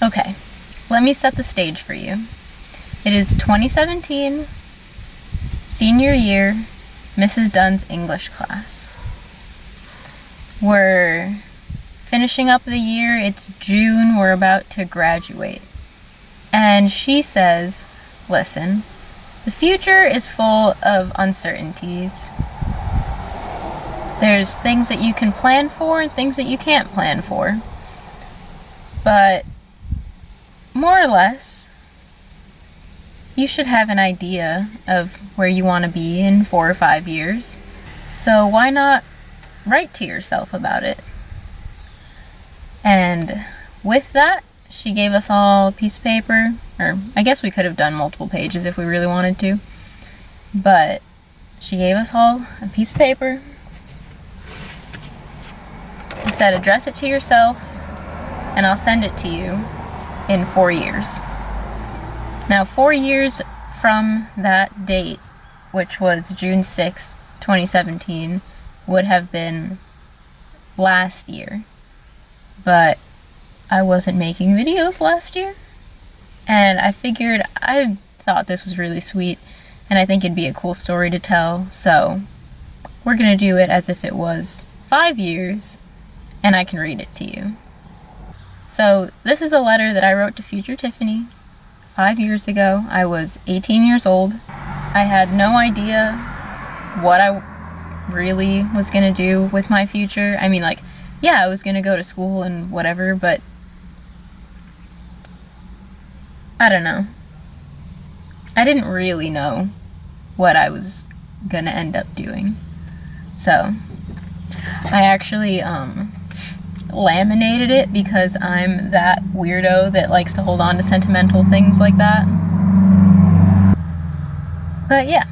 Okay, let me set the stage for you. It is 2017, senior year, Mrs. Dunn's English class. We're finishing up the year, it's June, we're about to graduate. And she says, listen, the future is full of uncertainties. There's things that you can plan for and things that you can't plan for. But more or less, you should have an idea of where you want to be in 4 or 5 years. So why not write to yourself about it? And with that, she gave us all a piece of paper, or I guess we could have done multiple pages if we really wanted to, but she gave us all a piece of paper and said, address it to yourself, and I'll send it to you in 4 years. Now, 4 years from that date, which was June 6th, 2017, would have been last year. But I wasn't making videos last year, and I thought this was really sweet, and I think it'd be a cool story to tell, so we're gonna do it as if it was 5 years, and I can read it to you. So this is a letter that I wrote to future Tiffany 5 years ago. I was 18 years old. I had no idea what I really was gonna do with my future. I mean, like, yeah, I was gonna go to school and whatever, but I don't know. I didn't really know what I was gonna end up doing. So I actually laminated it because I'm that weirdo that likes to hold on to sentimental things like that. But yeah,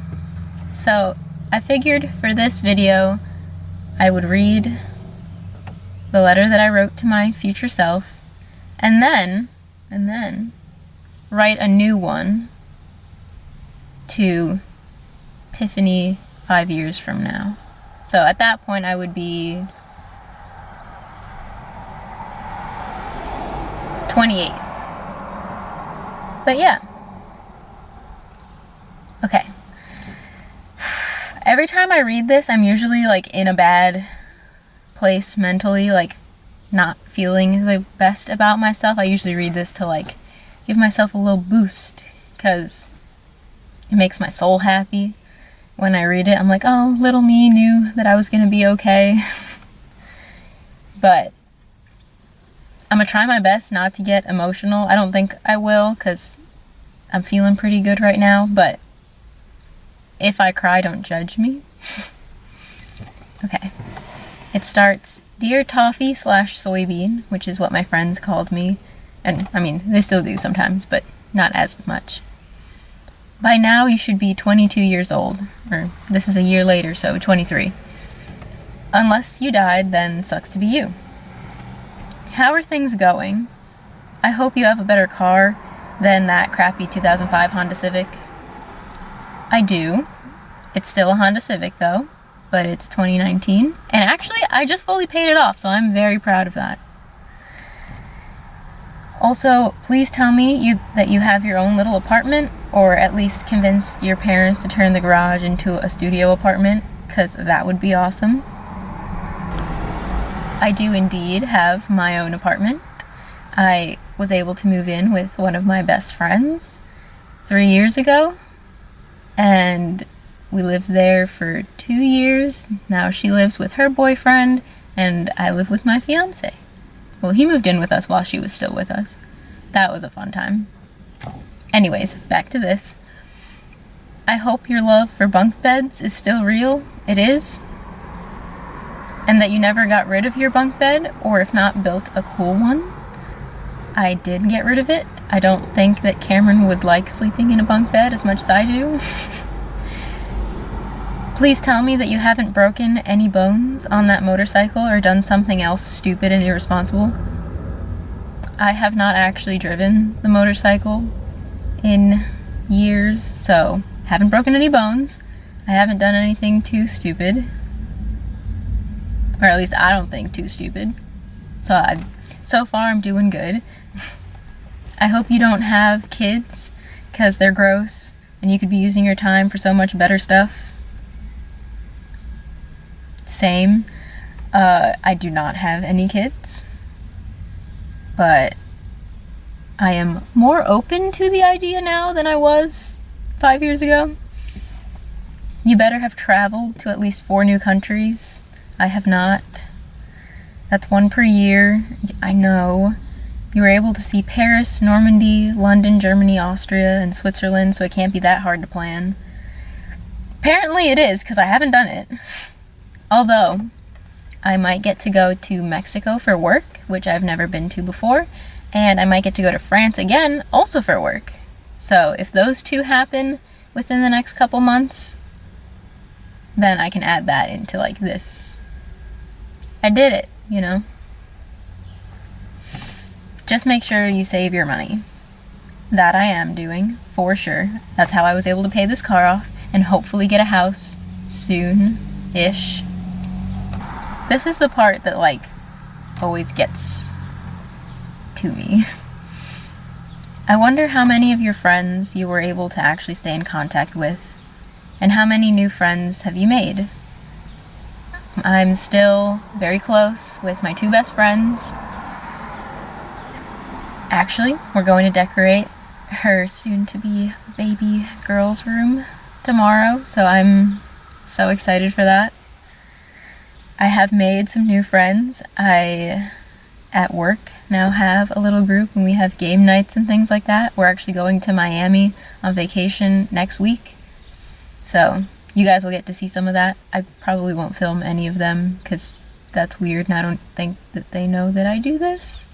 so I figured for this video I would read the letter that I wrote to my future self, and then write a new one to Tiffany 5 years from now. So at that point I would be 28. But yeah. Okay. Every time I read this, I'm usually like in a bad place mentally, like not feeling the best about myself. I usually read this to like give myself a little boost because it makes my soul happy. When I read it, I'm like, oh, little me knew that I was gonna be okay. But I'm gonna try my best not to get emotional. I don't think I will because I'm feeling pretty good right now, but if I cry, don't judge me. Okay. It starts, Dear Toffee / Soybean, which is what my friends called me. And I mean, they still do sometimes, but not as much. By now, you should be 22 years old. Or this is a year later, so 23. Unless you died, then sucks to be you. How are things going? I hope you have a better car than that crappy 2005 Honda Civic. I do. It's still a Honda Civic though, but it's 2019. And actually, I just fully paid it off, so I'm very proud of that. Also, please tell me that you have your own little apartment, or at least convince your parents to turn the garage into a studio apartment, because that would be awesome. I do indeed have my own apartment. I was able to move in with one of my best friends 3 years ago, and we lived there for 2 years. Now she lives with her boyfriend, and I live with my fiance. Well, he moved in with us while she was still with us. That was a fun time. Anyways, back to this. I hope your love for bunk beds is still real. It is. And that you never got rid of your bunk bed, or if not, built a cool one. I did get rid of it. I don't think that Cameron would like sleeping in a bunk bed as much as I do. Please tell me that you haven't broken any bones on that motorcycle or done something else stupid and irresponsible. I have not actually driven the motorcycle in years, so haven't broken any bones. I haven't done anything too stupid. Or at least I don't think too stupid. So far I'm doing good. I hope you don't have kids, because they're gross, and you could be using your time for so much better stuff. Same. I do not have any kids, but I am more open to the idea now than I was 5 years ago. You better have traveled to at least 4 new countries. I have not. That's 1 per year. I know. You were able to see Paris, Normandy, London, Germany, Austria, and Switzerland, so it can't be that hard to plan. Apparently it is, because I haven't done it. Although, I might get to go to Mexico for work, which I've never been to before, and I might get to go to France again, also for work. So if those 2 happen within the next couple months, then I can add that into like this. I did it, you know? Just make sure you save your money. That I am doing, for sure. That's how I was able to pay this car off and hopefully get a house soon-ish. This is the part that, like, always gets to me. I wonder how many of your friends you were able to actually stay in contact with, and how many new friends have you made? I'm still very close with my 2 best friends. Actually, we're going to decorate her soon-to-be baby girl's room tomorrow, so I'm so excited for that. I have made some new friends. I, at work, now have a little group, and we have game nights and things like that. We're actually going to Miami on vacation next week, so you guys will get to see some of that. I probably won't film any of them, because that's weird, and I don't think that they know that I do this.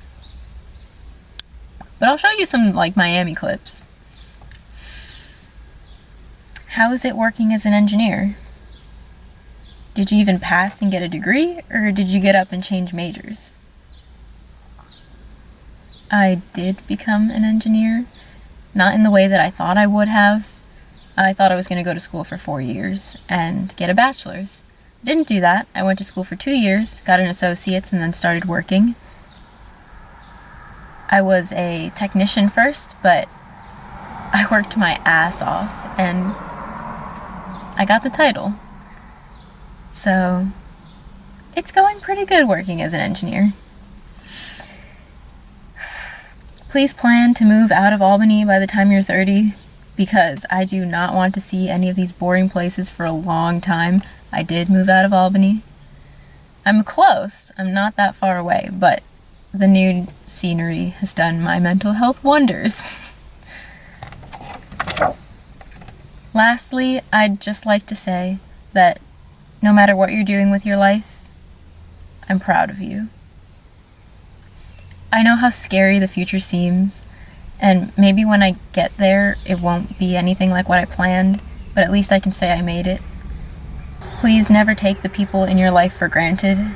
But I'll show you some, like, Miami clips. How is it working as an engineer? Did you even pass and get a degree, or did you get up and change majors? I did become an engineer, not in the way that I thought I would have. I thought I was going to go to school for 4 years and get a bachelor's. Didn't do that. I went to school for 2 years, got an associate's, and then started working. I was a technician first, but I worked my ass off, and I got the title. So, it's going pretty good working as an engineer. Please plan to move out of Albany by the time you're 30, because I do not want to see any of these boring places for a long time. I did move out of Albany. I'm close. I'm not that far away, but the new scenery has done my mental health wonders. Lastly, I'd just like to say that no matter what you're doing with your life, I'm proud of you. I know how scary the future seems, and maybe when I get there, it won't be anything like what I planned, but at least I can say I made it. Please never take the people in your life for granted,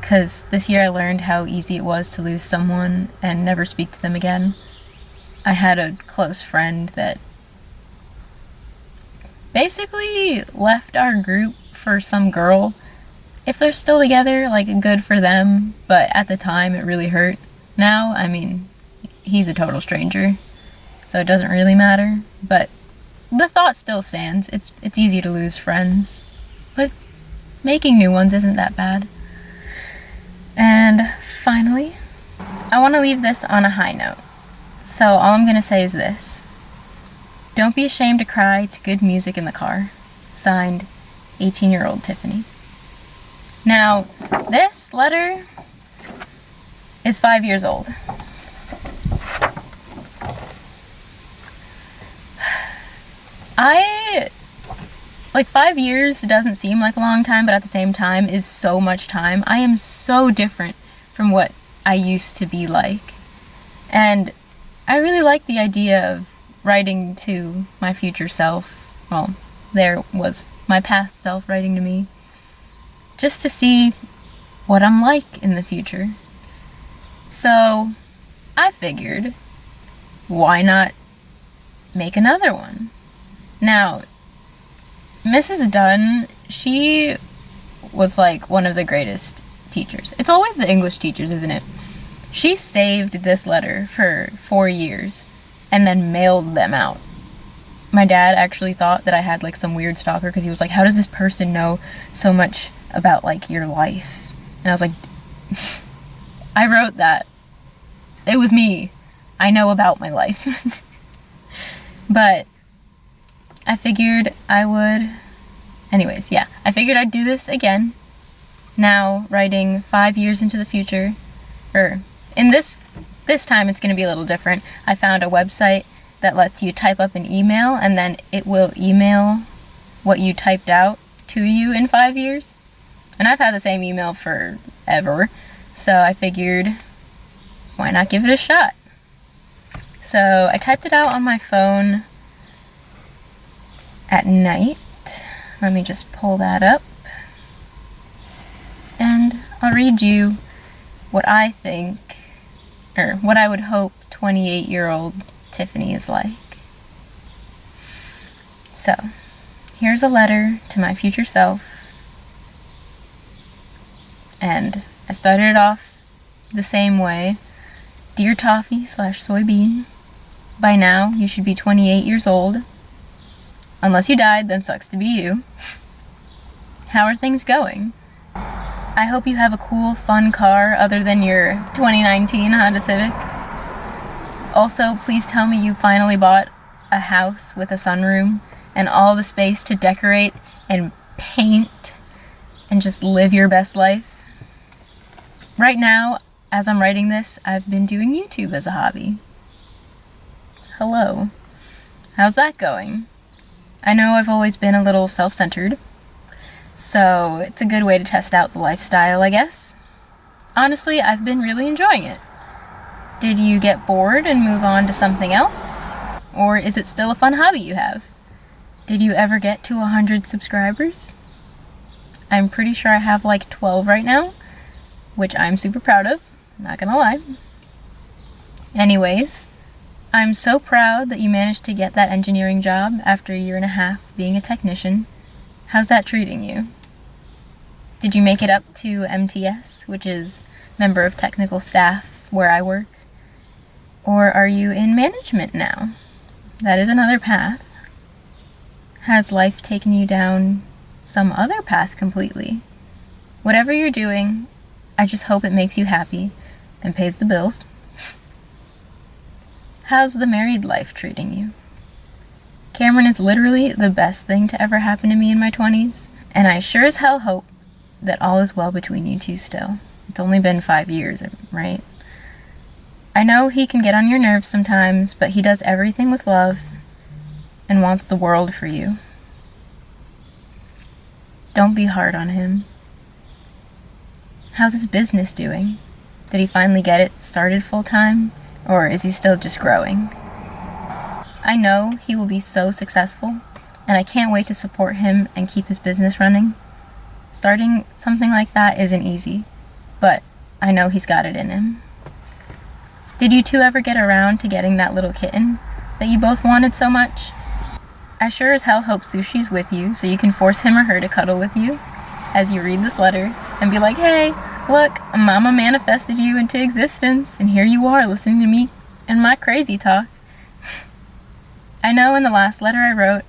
because this year I learned how easy it was to lose someone and never speak to them again. I had a close friend that basically left our group for some girl. If they're still together, like, good for them, but at the time it really hurt. Now, I mean, he's a total stranger, so it doesn't really matter, but the thought still stands. It's easy to lose friends, but making new ones isn't that bad. And finally, I want to leave this on a high note. So all I'm going to say is this. Don't be ashamed to cry to good music in the car. Signed, 18-year-old Tiffany. Now, this letter is 5 years old. Like, 5 years doesn't seem like a long time, but at the same time is so much time. I am so different from what I used to be like. And I really like the idea of writing to my future self. Well, there was my past self writing to me. Just to see what I'm like in the future. So, I figured, why not make another one? Now, Mrs. Dunn, she was like one of the greatest teachers. It's always the English teachers, isn't it? She saved this letter for 4 years and then mailed them out. My dad actually thought that I had like some weird stalker because he was like, how does this person know so much about like your life? And I was like, I wrote that. It was me. I know about my life. But I figured I would... Anyways, yeah. I figured I'd do this again. Now, writing 5 years into the future. Or, in this time it's going to be a little different. I found a website that lets you type up an email and then it will email what you typed out to you in 5 years. And I've had the same email forever. So I figured, why not give it a shot? So I typed it out on my phone at night. Let me just pull that up. And I'll read you what I think, or what I would hope 28-year-old Tiffany is like. So, here's a letter to my future self. And I started it off the same way. Dear Toffee/soybean, by now you should be 28 years old. Unless you died, then sucks to be you. How are things going? I hope you have a cool, fun car other than your 2019 Honda Civic. Also, please tell me you finally bought a house with a sunroom and all the space to decorate and paint and just live your best life. Right now, as I'm writing this, I've been doing YouTube as a hobby. Hello. How's that going? I know I've always been a little self-centered, so it's a good way to test out the lifestyle, I guess. Honestly, I've been really enjoying it. Did you get bored and move on to something else? Or is it still a fun hobby you have? Did you ever get to 100 subscribers? I'm pretty sure I have like 12 right now, which I'm super proud of, not gonna lie. Anyways, I'm so proud that you managed to get that engineering job after a year and a half being a technician. How's that treating you? Did you make it up to MTS, which is member of technical staff where I work? Or are you in management now? That is another path. Has life taken you down some other path completely? Whatever you're doing, I just hope it makes you happy and pays the bills. How's the married life treating you? Cameron is literally the best thing to ever happen to me in my 20s, and I sure as hell hope that all is well between you two still. It's only been 5 years, right? I know he can get on your nerves sometimes, but he does everything with love and wants the world for you. Don't be hard on him. How's his business doing? Did he finally get it started full-time, or is he still just growing? I know he will be so successful, and I can't wait to support him and keep his business running. Starting something like that isn't easy, but I know he's got it in him. Did you two ever get around to getting that little kitten that you both wanted so much? I sure as hell hope Sushi's with you so you can force him or her to cuddle with you as you read this letter and be like, hey, look, Mama manifested you into existence, and here you are listening to me and my crazy talk. I know in the last letter I wrote,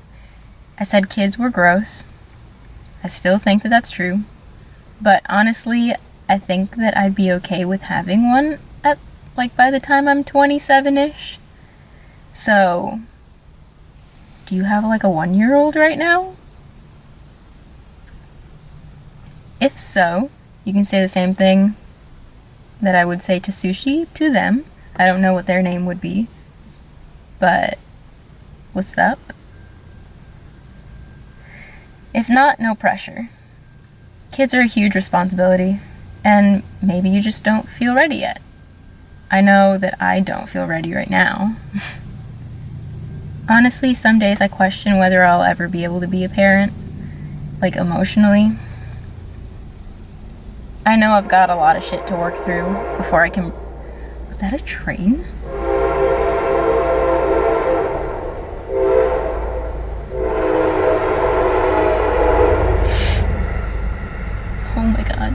I said kids were gross. I still think that that's true. But honestly, I think that I'd be okay with having one at, like, by the time I'm 27-ish. So, do you have like a 1-year-old right now? If so, you can say the same thing that I would say to Sushi to them. I don't know what their name would be, but what's up? If not, no pressure. Kids are a huge responsibility, and maybe you just don't feel ready yet. I know that I don't feel ready right now. Honestly, some days I question whether I'll ever be able to be a parent, like emotionally. I know I've got a lot of shit to work through before I can... Was that a train? Oh my god.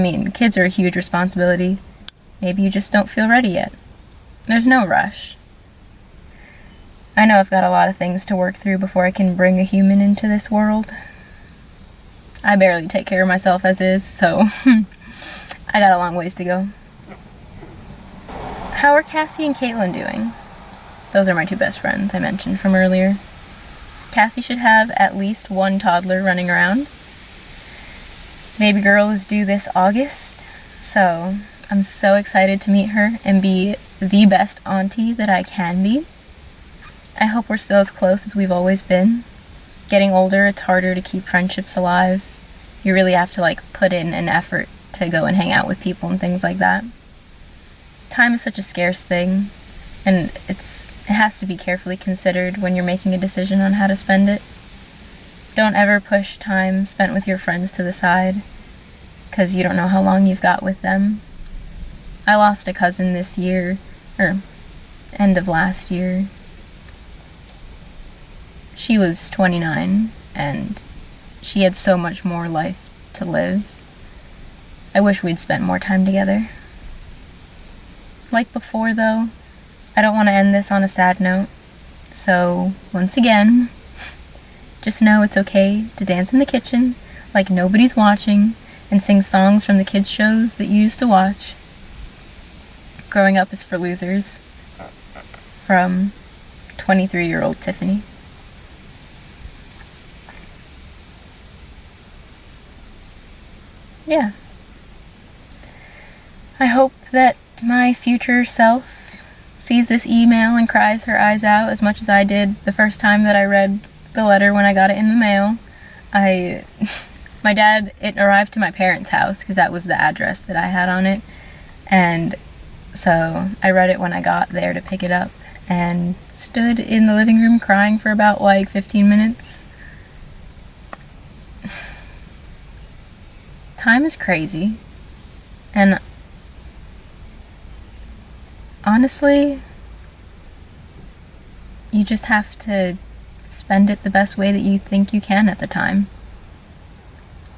mean, kids are a huge responsibility. Maybe you just don't feel ready yet. There's no rush. I know I've got a lot of things to work through before I can bring a human into this world. I barely take care of myself as is, so I got a long ways to go. How are Cassie and Caitlin doing? Those are my two best friends I mentioned from earlier. Cassie should have at least one toddler running around. Baby girl is due this August, so I'm so excited to meet her and be the best auntie that I can be. I hope we're still as close as we've always been. Getting older, it's harder to keep friendships alive. You really have to put in an effort to go and hang out with people and things like that. Time is such a scarce thing, and it has to be carefully considered when you're making a decision on how to spend it. Don't ever push time spent with your friends to the side, because you don't know how long you've got with them. I lost a cousin this year, or end of last year. She was 29, and she had so much more life to live. I wish we'd spent more time together. Like before, though, I don't want to end this on a sad note. So, once again, just know it's okay to dance in the kitchen like nobody's watching and sing songs from the kids' shows that you used to watch. Growing up is for losers. From 23-year-old Tiffany. Yeah. I hope that my future self sees this email and cries her eyes out as much as I did the first time that I read the letter when I got it in the mail. It arrived to my parents' house because that was the address that I had on it. And so I read it when I got there to pick it up and stood in the living room crying for about 15 minutes. Time is crazy. And honestly, you just have to spend it the best way that you think you can at the time.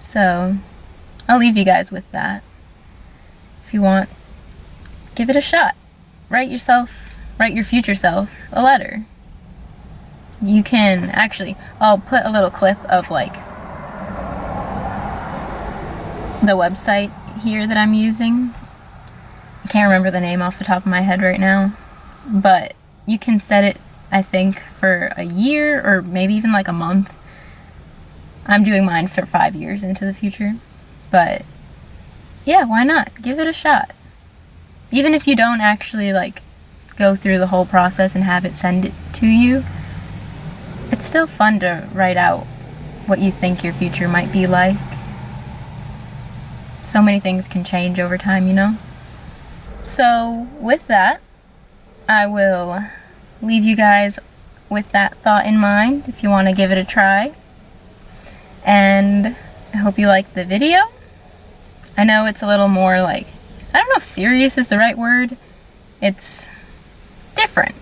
So, I'll leave you guys with that. If you want, give it a shot. Write your future self a letter. You can, I'll put a little clip of the website here that I'm using. I can't remember the name off the top of my head right now, but you can set it, I think, for a year or maybe even a month. I'm doing mine for 5 years into the future, but yeah, why not? Give it a shot. Even if you don't actually go through the whole process and have it send it to you, it's still fun to write out what you think your future might be like. So many things can change over time, you know? So, with that, I will leave you guys with that thought in mind if you want to give it a try. And I hope you liked the video. I know it's a little more I don't know if serious is the right word. It's different.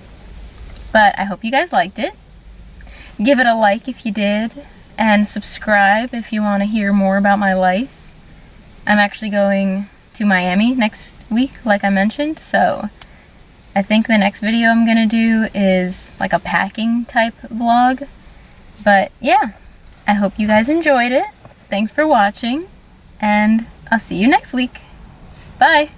But I hope you guys liked it. Give it a like if you did, and subscribe if you want to hear more about my life. I'm actually going to Miami next week, like I mentioned, so I think the next video I'm gonna do is a packing type vlog. But yeah, I hope you guys enjoyed it. Thanks for watching, and I'll see you next week. Bye!